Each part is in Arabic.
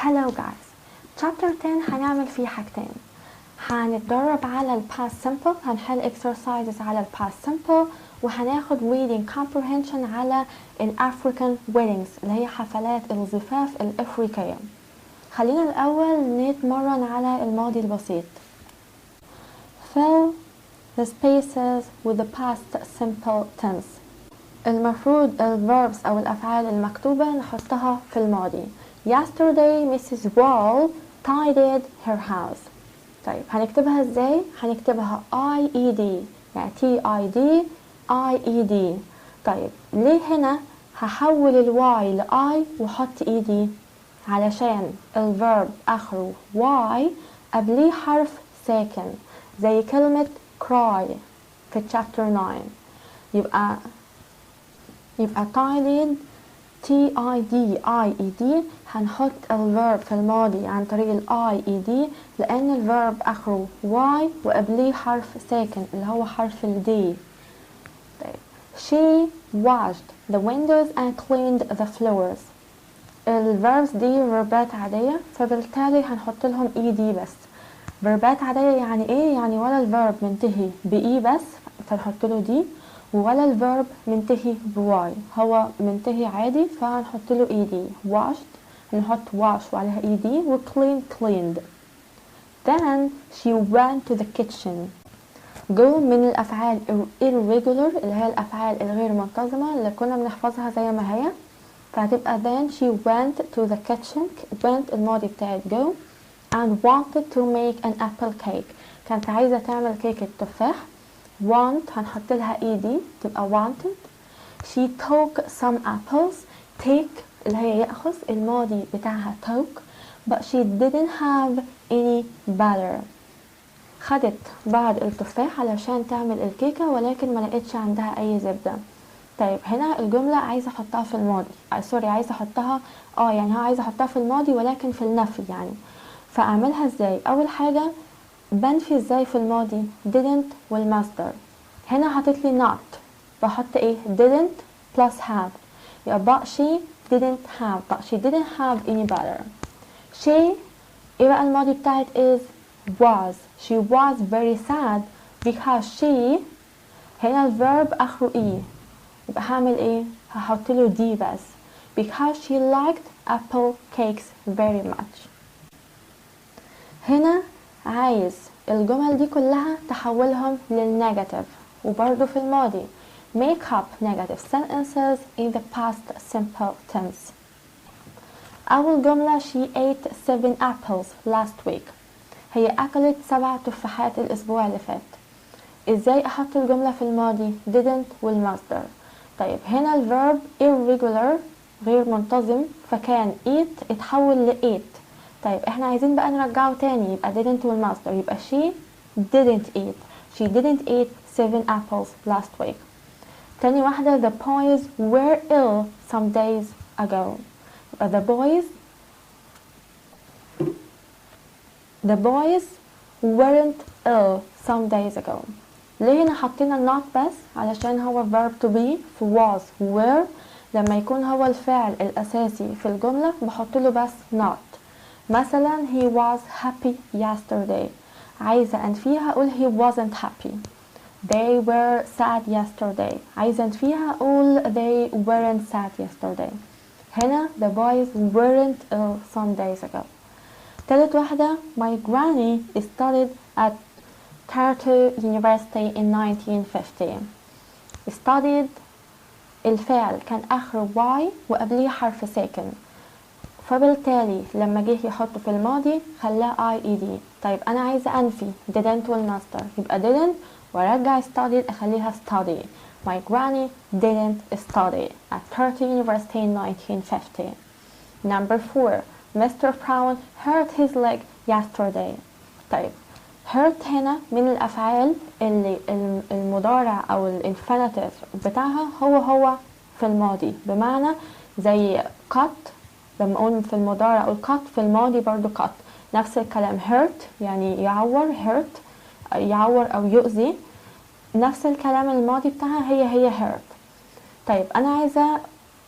Hello guys. Chapter 10 هنعمل فيه حاجتين. هنتدرب على ال past simple، هنحل exercises على ال past simple، وهناخد reading comprehension على ال African weddings اللي هي حفلات الزفاف الأفريقية. خلينا الأول نتمرن على الماضي البسيط. Fill the spaces with the past simple tense. المفروض ال verbs أو الأفعال المكتوبة نحطها في الماضي. Yesterday Mrs. Wall tidied her house. طيب هنكتبها ازاي؟ هنكتبها IED، يعني TID IED. طيب ليه هنا هحول الواي لآي وحط ED؟ علشان الverb آخره Y قبليه حرف ساكن زي كلمة cry في chapter 9. يبقى tidied TID هنحط الverb في الماضي عن طريق ال IED لأن الverb آخره Y وقبليه حرف ساكن اللي هو حرف ال D. طيب. She washed the windows and cleaned the floors. الverbs دي verbات عادية فبالتالي هنحط لهم ED بس. verbات عادية يعني ايه؟ يعني ولا الverb منتهي بE بس فنحط له D، ولا الverb منتهي بواي، هو منتهي عادي فهنحط له ED. washed هنحط wash وعليها ED، و cleaned. Then she went to the kitchen. go من الأفعال irregular اللي هي الأفعال الغير منتظمة اللي كنا بنحفظها زي ما هي، فهتبقى then she went to the kitchen. went الماضي بتاعت go and wanted to make an apple cake. كانت عايزة تعمل كيكة تفاح. want هنحط لها ED تبقى wanted. she took some apples. take اللي هي يأخذ الماضي بتاعها took but she didn't have any butter. خدت بعض التفاح علشان تعمل الكيكة ولكن ما لقيتش عندها أي زبدة. طيب هنا الجملة عايزة احطها في الماضي عايزة احطها يعني عايزة احطها في الماضي ولكن في النفي يعني. فاعملها ازاي؟ اول حاجة بنفي ازاي في الماضي؟ didn't والمصدر. هنا حطيتلي not بحط ايه؟ didn't plus have، يبقى she didn't have but she didn't have any butter. she ايه بقى الماضي بتاعت is was. she was very sad because she هنا الverb اخره e يبقى هعمل ايه؟ هحط له d بس because she liked apple cakes very much. هنا عايز الجمل دي كلها تحولهم للنيجاتيف وبرضو في الماضي. make up negative sentences in the past simple tense. أول جملة she ate 7 apples last week. هي أكلت 7 تفاحات الأسبوع اللي فات. إزاي أحط الجملة في الماضي؟ didn't والمصدر. طيب هنا الverb irregular غير منتظم فكان eat اتحول ل ate. طيب احنا عايزين بقى نرجعه تاني يبقى didn't والمصدر، يبقى she didn't eat. she didn't eat 7 apples last week. تاني واحدة the boys were ill some days ago. يبقى the boys weren't ill some days ago. ليه هنا حطينا not بس؟ علشان هو verb to be في was were لما يكون هو الفعل الأساسي في الجملة بحط له بس not. مثلا he was happy yesterday، عايزة أنفيها أقول he wasn't happy. they were sad yesterday، عايزة أنفيها أقول they weren't sad yesterday. هنا the boys weren't ill some days ago. تالت واحدة my granny studied at Tartu University in 1950. studied الفعل كان آخر y وقبليه حرف ساكن فبالتالي لما جه يحطه في الماضي خلاه IED. طيب أنا عايزة أنفي didn't والمصدر يبقى didn't وارجع studied أخليها study. my granny didn't study at Tartu University in 1950. Number 4 Mr. Brown hurt his leg yesterday. طيب hurt هنا من الأفعال اللي المضارع أو الانفينيتيف بتاعها هو في الماضي، بمعنى زي cut لما أقول في المضارع أقول cut في الماضي برضو cut. نفس الكلام hurt يعني يعور hurt يعور أو يؤذي، نفس الكلام الماضي بتاعها هي hurt. طيب أنا عايزة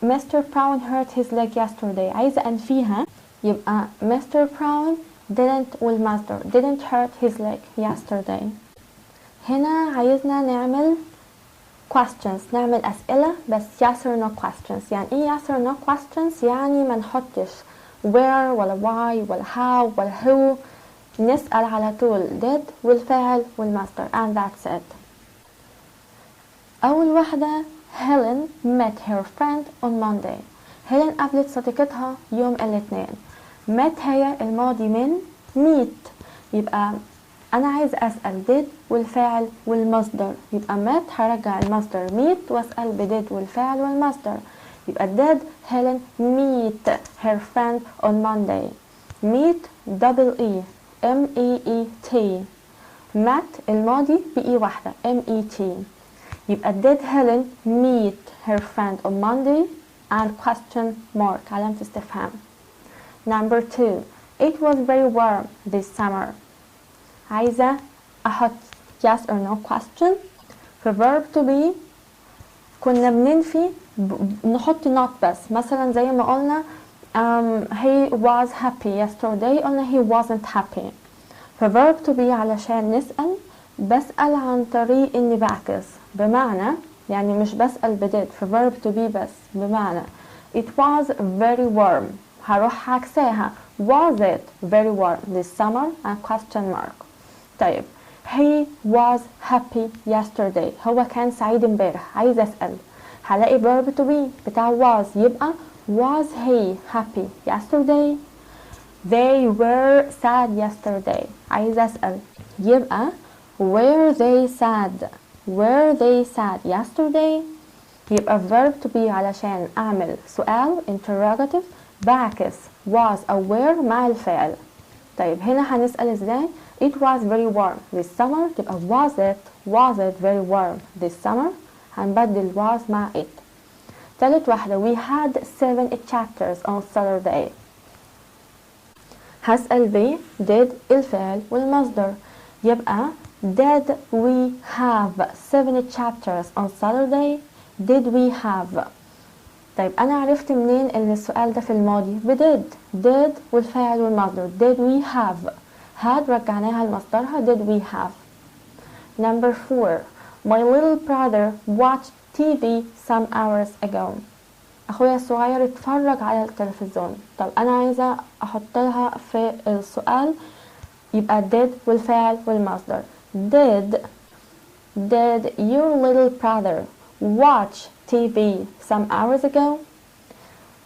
Mr. Brown hurt his leg yesterday، عايزة أنفيها يبقى Mr. Brown didn't والمصدر didn't hurt his leg yesterday. هنا عايزنا نعمل questions، نعمل أسئلة بس yes or no questions. يعني ايه yes or no questions؟ يعني ما نحطش where ولا why ولا how ولا who، نسأل على طول did والفعل والمصدر and that's it. أول واحدة Helen met her friend on Monday. هيلين قابلت صديقتها يوم الاثنين. met هي الماضي من meet، يبقى أنا عايز أسأل did والفعل والمصدر، يبقى met هرجع المصدر meet وأسأل بدid والفعل والمصدر. يبقى did Helen meet her friend on Monday. meet double E M-E-E-T. met الماضي بإي واحدة M-E-T. يبقى did Helen meet her friend on Monday and question mark علامة استفهام. Number 2 it was very warm this summer. عايزة أحط yes or no question. في verb to be كنا بننفي نحط not بس، مثلا زي ما قلنا he was happy yesterday قلنا he wasn't happy. في verb to be علشان نسأل بسأل عن طريق إني بعكس، بمعنى يعني مش بسأل بديت في verb to be بس، بمعنى it was very warm هروح عكساها was it very warm this summer and question mark. طيب he was happy yesterday هو كان سعيد امبارح، عايز أسأل هلاقي verb to be بتاع was، يبقى was he happy yesterday. they were sad yesterday عايز أسأل يبقى were they sad yesterday. يبقى verb to be علشان أعمل سؤال interrogative بعكس was أو were مع الفعل. طيب هنا هنسأل ازاي؟ it was very warm this summer تبقى was it very warm this summer، هنبدل was مع it. تالت واحدة we had 7 chapters on Saturday. هسأل ب did الفعل والمصدر، يبقى did we have 7 chapters on Saturday. did we have. طيب أنا عرفت منين إن السؤال ده في الماضي؟ did والفاعل والمصدر did we have. had رجعناها لمصدرها did we have. Number 4 my little brother watched TV some hours ago. أخويا الصغير اتفرج على التلفزيون. طب أنا عايزة أحط لها في السؤال يبقى did والفاعل والمصدر. did your little brother watch TV some hours ago.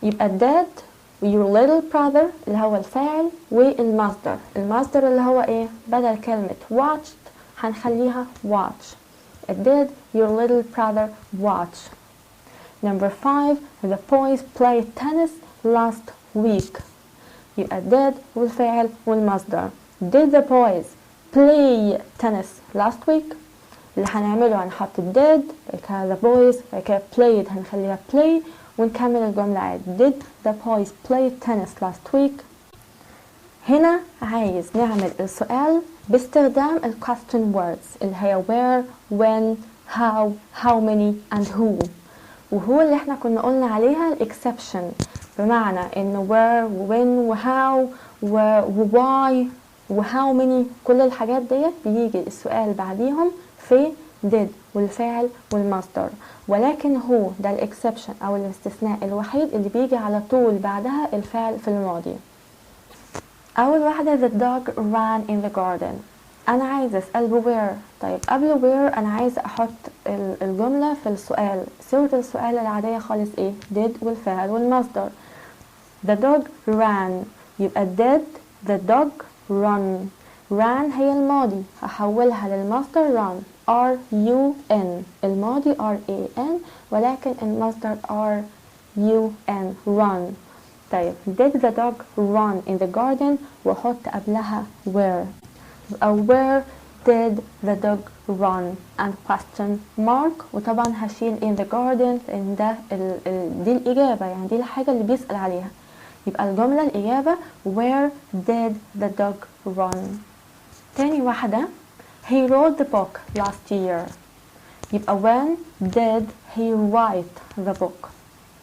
يبقى did your little brother اللي هو الفاعل والمصدر، المصدر اللي هو ايه؟ بدل كلمة watched هنخليها watch. did your little brother watch. Number 5 the boys played tennis last week. يبقى did والفاعل والمصدر. did the boys play tennis last week. اللي هنعمله هنحط did بعد كده the boys بعد كده played هنخليها play ونكمل الجملة عادي. did the boys play tennis last week. هنا عايز نعمل السؤال باستخدام ال question words اللي هي where when how many and who، وهو اللي احنا كنا قلنا عليها ال exception، بمعنى انه where و when و how و why و how many كل الحاجات ديت بيجي السؤال بعديهم في did والفعل والمصدر، ولكن هو ده الاكسبشن او الاستثناء الوحيد اللي بيجي على طول بعدها الفعل في الماضي. اول واحدة the dog ran in the garden. انا عايزة اسأل where. طيب قبل where انا عايزة احط الجملة في السؤال، صيغة السؤال العادية خالص ايه؟ did والفعل والمصدر. the dog ran يبقى did the dog run. ran هي الماضي هحولها للمصدر run R-U-N، الماضي R-A-N ولكن المصدر R-U-N run. طيب did the dog run in the garden وحط قبلها where. أو where did the dog run and question mark، وطبعا هشيل in the garden لأن ده دي الإجابة، يعني دي الحاجة اللي بيسأل عليها، يبقى الجملة الإجابة where did the dog run. تاني واحدة he wrote the book last year. يبقى when did he write the book.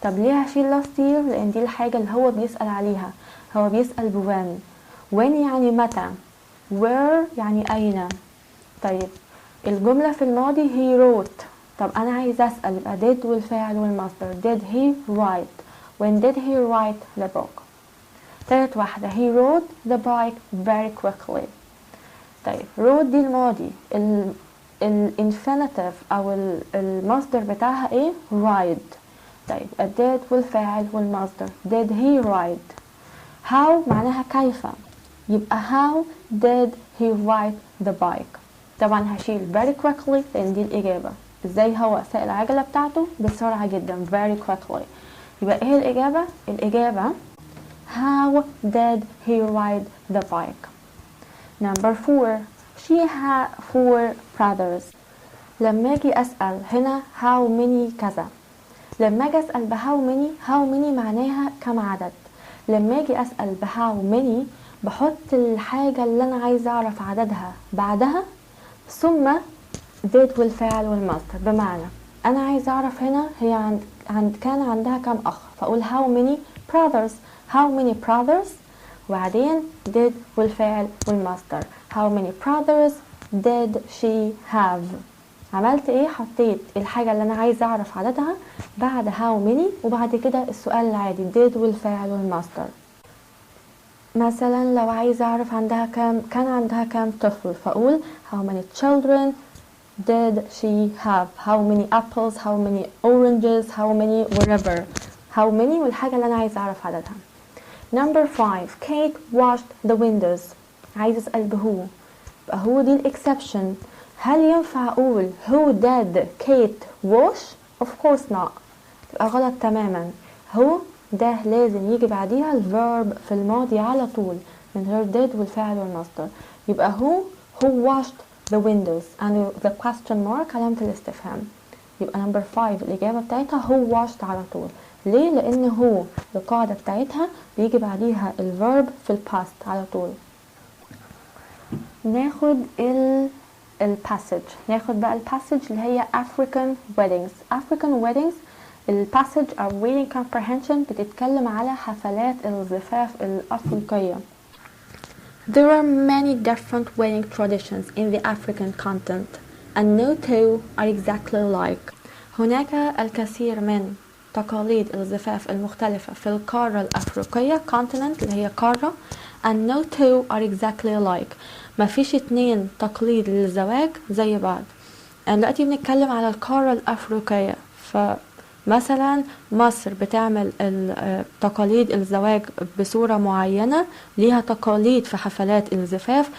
طب ليه هشيل last year؟ لان دي الحاجة اللي هو بيسأل عليها، هو بيسأل when يعني متى، where يعني اين. طيب الجملة في الماضي he wrote، طب انا عايز اسأل يبقى did والفاعل والمصدر. did he write؟ when did he write the book؟ تالت واحدة he rode the bike very quickly. طيب rode دي الماضي، الانفينيتيف او المصدر بتاعها ايه؟ ride. طيب did والفاعل والمصدر. did he ride؟ how معناها كيف، يبقى how did he ride the bike؟ طبعا هشيل very quickly لان دي الاجابة. ازاي هو ساق العجلة بتاعته؟ بسرعة جدا very quickly. يبقى ايه الاجابة؟ الاجابة how did he ride the bike؟ number 4 she had 4 brothers. لما اجي اسأل هنا how many كذا، لما اجي اسأل how many معناها كم عدد. لما اجي اسأل how many بحط الحاجة اللي انا عايزة اعرف عددها بعدها ثم did والفاعل والمصدر. بمعنى انا عايزة اعرف هنا هي كان عندها كم اخ، فاقول how many brothers. how many brothers وبعدين did والفاعل والمصدر. how many brothers did she have؟ عملت ايه؟ حطيت الحاجة اللي انا عايزة اعرف عددها بعد how many وبعد كده السؤال العادي did والفاعل والمصدر. مثلا لو عايزة اعرف عندها كان عندها كام طفل، فاقول how many children did she have؟ how many apples، how many oranges، how many whatever. how many والحاجة اللي انا عايزة اعرف عددها. number 5 Kate washed the windows. عايز اسأل بهو، يبقى هو دي الاكسبشن. هل ينفع اقول who did Kate wash؟ of course not، يبقى غلط تماما. هو ده لازم يجي بعديها الفيرب في الماضي على طول من غير did والفاعل والمصدر. يبقى who washed the windows and the question mark علامة الاستفهام. يبقى number 5 الإجابة بتاعتها who washed على طول. ليه؟ لأن هو القاعدة بتاعتها بيجي بعديها الفيرب في الباست على طول. ناخد الباسج، ناخد بقى الباسج اللي هي African weddings. African weddings الباسج أو reading comprehension بتتكلم على حفلات الزفاف الأفريقية. There are many different wedding traditions in the African continent and no two are exactly alike. هناك الكثير من تقاليد الزفاف المختلفة في القارة الأفريقية continent اللي هي قارة and no two are exactly alike. ما فيش 2 تقليد للزواج زي بعض. دلوقتي بنتكلم على القارة الأفريقية، فمثلا مصر بتعمل تقاليد الزواج بصورة معينة، ليها تقاليد في حفلات الزفاف.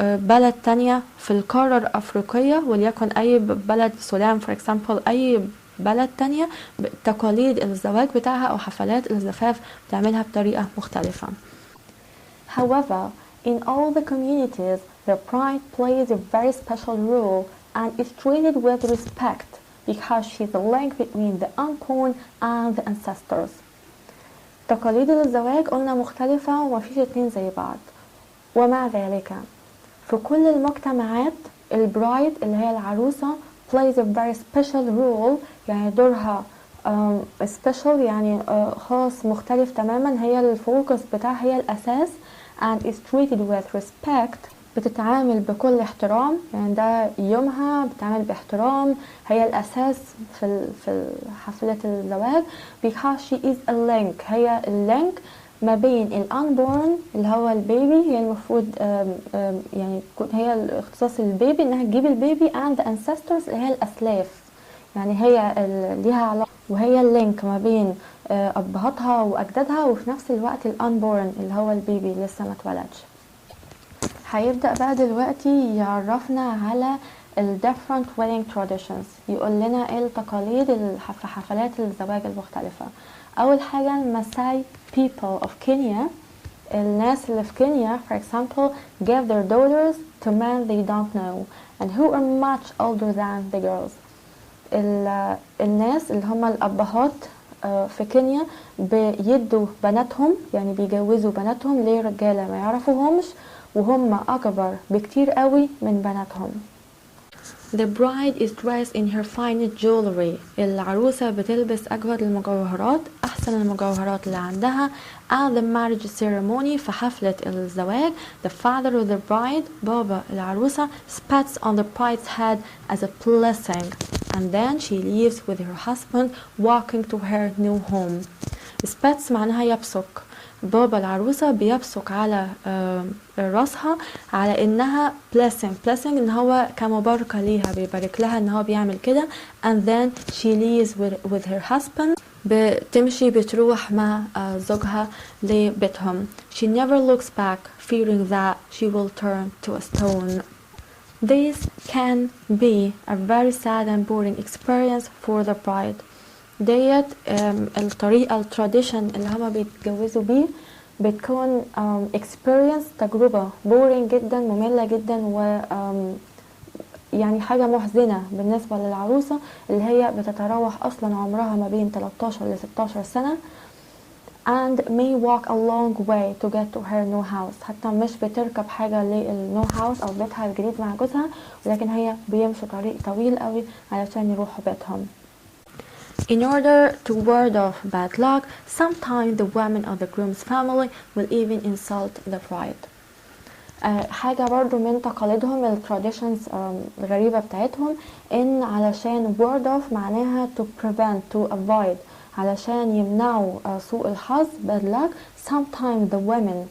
بلد تانية في القارة الأفريقية وليكن أي بلد سودان for example، أي بلد تانية تقاليد الزواج بتاعها أو حفلات الزفاف بتعملها بطريقة مختلفة. However, in all the communities, the bride plays a very special role and is treated with respect because she is the link between the unborn and the ancestors. تقاليد الزواج قلنا مختلفة ومفيش 2 زي بعض. ومع ذلك في كل المجتمعات البرايد اللي هي العروسة plays a very special role، يعني دورها special يعني خاص مختلف تماما، هي الفوكس بتاعها، هي الأساس and is treated with respect، بتتعامل بكل احترام، يعني ده يومها بتتعامل باحترام، هي الأساس في حفلة الزواج because she is a link، هي اللينك ما بين الانبورن اللي هو البيبي، هي المفروض يعني هي اختصاص البيبي انها تجيب البيبي and the ancestors اللي هي الأسلاف، يعني هي ليها علاقة، وهي اللينك ما بين أبهاتها وأجدادها، وفي نفس الوقت الانبورن اللي هو البيبي لسه ما اتولدش. هيبدأ بقى دلوقتي يعرفنا على ال different wedding traditions، يقول لنا ايه التقاليد في حفلات الزواج المختلفة. أول حاجة الماساي people of Kenya، الناس اللي في كينيا for example give their daughters to men they don't know and who are much older than the girls. الناس اللي هم الأبهات في كينيا بيدوا بناتهم، يعني بيجوزوا بناتهم لرجالة ما يعرفوهمش وهم أكبر بكتير قوي من بناتهم. The bride is dressed in her finest jewelry. العروسة بتلبس أجود المجوهرات، أحسن المجوهرات اللي عندها. At the marriage ceremony، في حفلة الزواج، the father of the bride، بابا العروسة، spits on the bride's head as a blessing, and then she leaves with her husband walking to her new home. spits معناها يبصق. بابا العروسة بيبصق على راسها على انها blessing ان هو كمباركة ليها، بيبارك لها ان هو بيعمل كده. and then she leaves with her husband، بتروح مع زوجها لبيتهم. she never looks back fearing that she will turn to a stone. This can be a very sad and boring experience for the bride. ديت الطريقة التراديشن اللي هما بيتجوزوا بيه بتكون experience، تجربة boring جدا، مملة جدا، و يعني حاجة محزنة بالنسبة للعروسة اللي هي بتتراوح أصلا عمرها ما بين 13 ل 16 سنة. and may walk a long way to get to her new house. حتى مش بتركب حاجة للنيو هاوس أو بيتها الجديد مع جوزها، ولكن هي بيمشوا طريق طويل قوي علشان يروحوا بيتهم. In order to ward off bad luck, sometimes the women of the groom's family will even insult the bride. حاجة برضو من تقاليدهم التراديشنز الغريبة بتاعتهم، ان علشان ward off معناها to prevent to avoid، علشان يمنعوا سوء الحظ bad luck. sometimes the women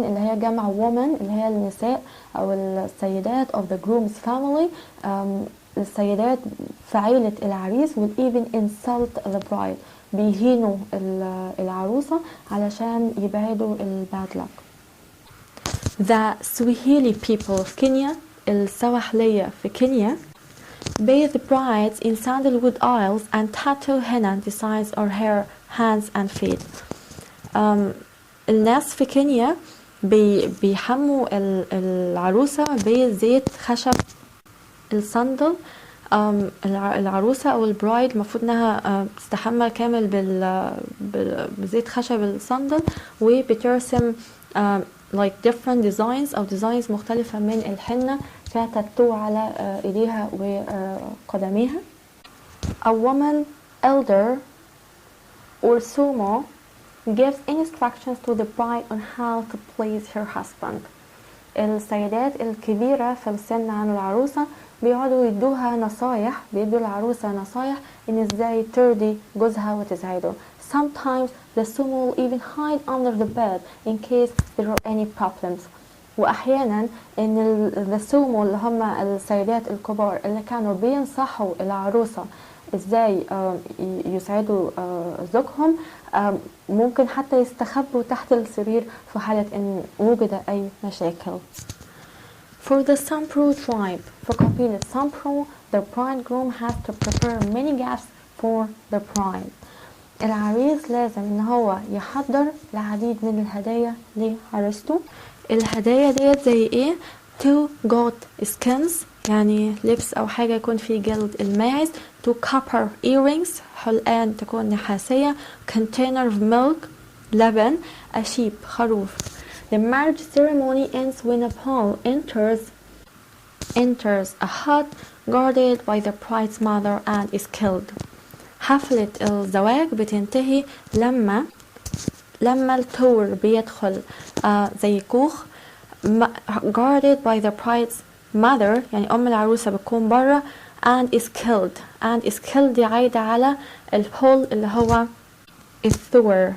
اللي هي جمع woman اللي هي النساء او السيدات of the groom's family، السيدات في عيلة العريس will even insult the bride، بيهينوا العروسة علشان يبعدوا الباد luck. The Swahili people of Kenya، السواحلية في كينيا، bathe the brides in sandalwood oils and tattoo henna designs on her hands and feet. الناس في كينيا بيحموا العروسة بزيت خشب الصندل. العروسة أو البرايد المفروض إنها تستحمى كامل بزيت خشب الصندل، وبترسم like different designs أو designs مختلفة من الحنة فيها تاتو على إيديها وقدميها. A woman elder or sumo gives instructions to the bride on how to please her husband. السيدات الكبيرة في السن عن العروسة بيقعدوا يدوها نصايح، بيدوا العروسة نصايح إن إزاي ترضي جوزها وتسعده. Sometimes the sumo will even hide under the bed in case there are any problems. وأحيانا إن the sumo اللي هم السيدات الكبار اللي كانوا بينصحوا العروسة إزاي يسعدوا زوجهم، ممكن حتى يستخبوا تحت السرير في حالة إن وجد أي مشاكل. For the Sampro tribe، for قبيلة Sampro، the bridegroom has to prepare many gifts for the bride. العريس لازم إن هو يحضر العديد من الهدايا لعروسته. الهدايا ديت زي إيه؟ 2 goat skins، يعني لبس أو حاجة يكون فيه جلد الماعز. 2 copper earrings، حلقان تكون نحاسية. container of milk، لبن. a sheep، خروف. The marriage ceremony ends when a Paul enters a hut guarded by the bride's mother and is killed. حفلة الزواج بتنتهي لما التور بيدخل زي كوخ guarded by the bride's mother، يعني أم العروسة بتكون برا and is killed دي عايدة على البول اللي هو الثور.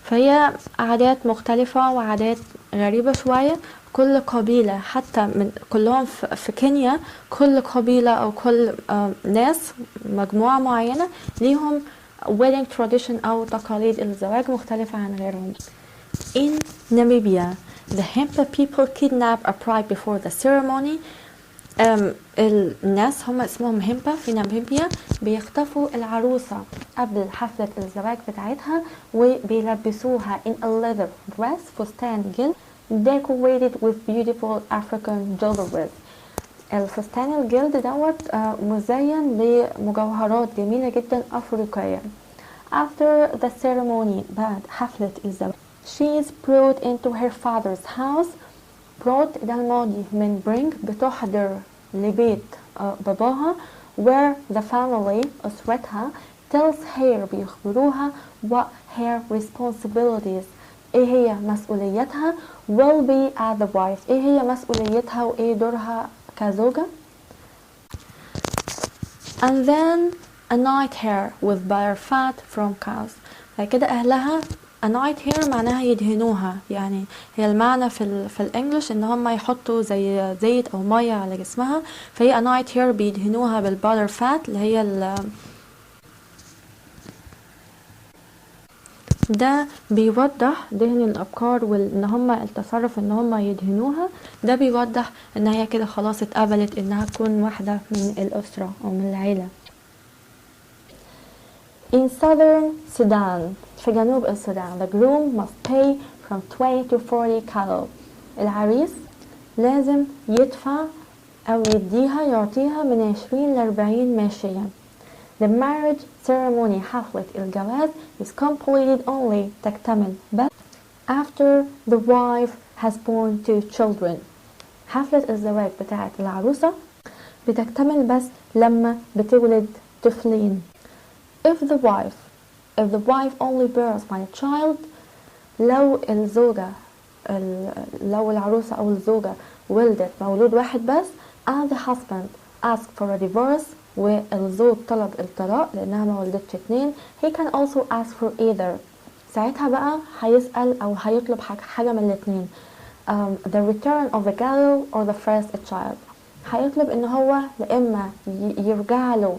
فهي عادات مختلفة وعادات غريبة شوية. كل قبيلة حتى من كلهم في كينيا، كل قبيلة أو كل ناس مجموعة معينة ليهم wedding tradition أو تقاليد الزواج مختلفة عن غيرهم. In Namibia، the Hempa people kidnap a bride before the ceremony. الناس هم اسمهم هيمبا في ناميبيا، بيخطفوا العروسة قبل حفلة الزواج بتاعتها وبيلبسوها in a leather dress، فستان جلد decorated with beautiful African jewelry. الفستان الجلد دوت مزين بمجوهرات جميلة جدا أفريقية. After the ceremony، بعد حفلة الزواج، she is brought into her father's house. brought ده الماضي من bring، بتحضر لبيت باباها where the family أسرتها tells her بيخبروها what her responsibilities ايه هي مسؤوليتها will be as the wife ايه هي مسؤوليتها وايه دورها كزوجة. and then anoint her with butter fat from cows. بعد كده أهلها anoint her معناها يدهنوها، يعني هي المعنى في الانجليش ان هم يحطوا زي زيت او مية على جسمها، فهي anoint her بيدهنوها بالbutter fat اللي هي ده بيوضح دهن الابكار وان هم التصرف ان هم يدهنوها، ده بيوضح ان هي كده خلاص اتقبلت انها تكون واحدة من الاسرة او من العيلة. In southern Sudan في جنوب السودان the groom must pay from 20 to 40 cattle. العريس لازم يدفع أو يعطيها من 20 ل 40 ماشية. The marriage ceremony حفلة الجواز is completed only تكتمل بس after the wife has born 2 children. حفلة الزواج بتاعت العروسة بتكتمل بس لما بتولد طفلين. If the wife only bears one child لو العروسة أو الزوجة ولدت مولود واحد بس and the husband asked for a divorce والزوج طلب الطلاق لأنها ما ولدتش 2 he can also ask for either. ساعتها بقى هيسأل أو هيطلب حاجة من الاتنين the return of the cattle or the first child. هيطلب إن هو لإما يرجع له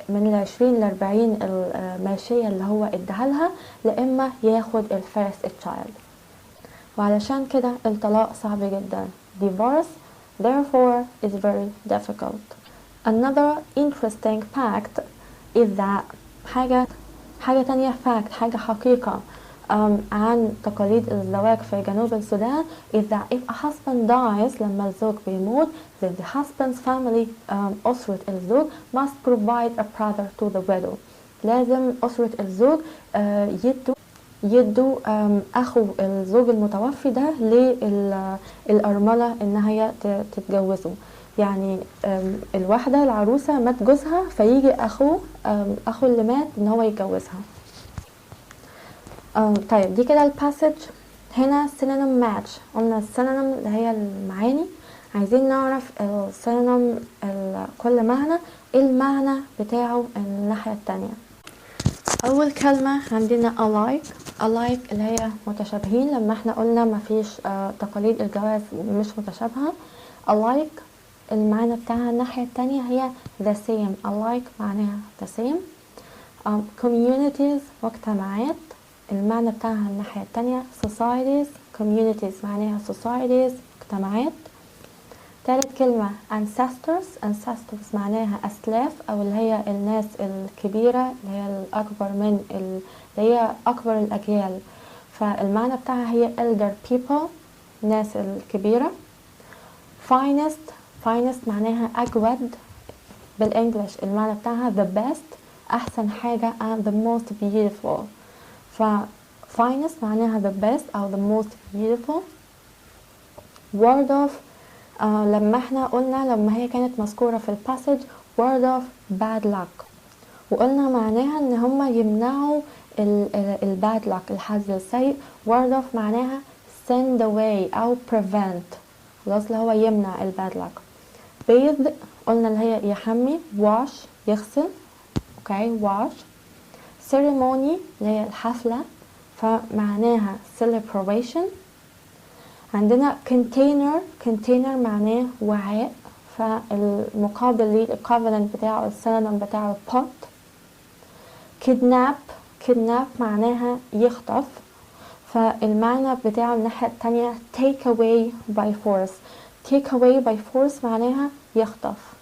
من 20 ل 40 الماشية اللي هو ادهالها لإما ياخد الفيرست تشايلد. وعلشان كده الطلاق صعب جدا. Divorce therefore is very difficult. Another interesting fact is that حاجة تانية fact حاجة حقيقة عن تقاليد الزواج في جنوب السودان is that if a husband dies لما الزوج بيموت then the husband's family أسرة الزوج must provide a brother to the widow. لازم أسرة الزوج يدوا أخو الزوج المتوفي ده للأرملة إن هي تتجوزه. يعني الواحدة العروسة مات جوزها فيجي أخو اللي مات إن هو يتجوزها. طيب دي كده الباسج. هنا synonym match قلنا السينونيم اللي هي المعاني، عايزين نعرف السينونيم كل معنى ايه المعنى بتاعه الناحية التانية. اول كلمة عندنا alike اللي هي متشابهين، لما احنا قلنا مفيش تقاليد الجواز مش متشابهة. alike المعنى بتاعها الناحية التانية هي the same. alike معناها the same. communities مجتمعات المعنى بتاعها الناحية التانية societies. communities معناها societies مجتمعات. ثالث كلمة ancestors معناها أسلاف أو اللي هي الناس الكبيرة اللي هي الأكبر من اللي هي أكبر الأجيال، فالمعنى بتاعها هي elder people الناس الكبيرة. finest معناها أجود بالإنجليش المعنى بتاعها the best أحسن حاجة and the most beautiful. finest معناها the best أو the most beautiful. word of لما احنا قلنا لما هي كانت مذكورة في الباسج word of bad luck وقلنا معناها ان هما يمنعوا الباد luck الحظ السيء. word of معناها send away او prevent خلاص اللي هو يمنع الباد luck. bathe قلنا اللي هي يحمي. wash يغسل اوكي wash. ceremony اللي هي الحفلة فمعناها celebration. عندنا container معناه وعاء فالمقابل ليه equivalent بتاعه السينونيم بتاعه pot. kidnap معناها يخطف فالمعنى بتاعه الناحية التانية take away by force معناها يخطف.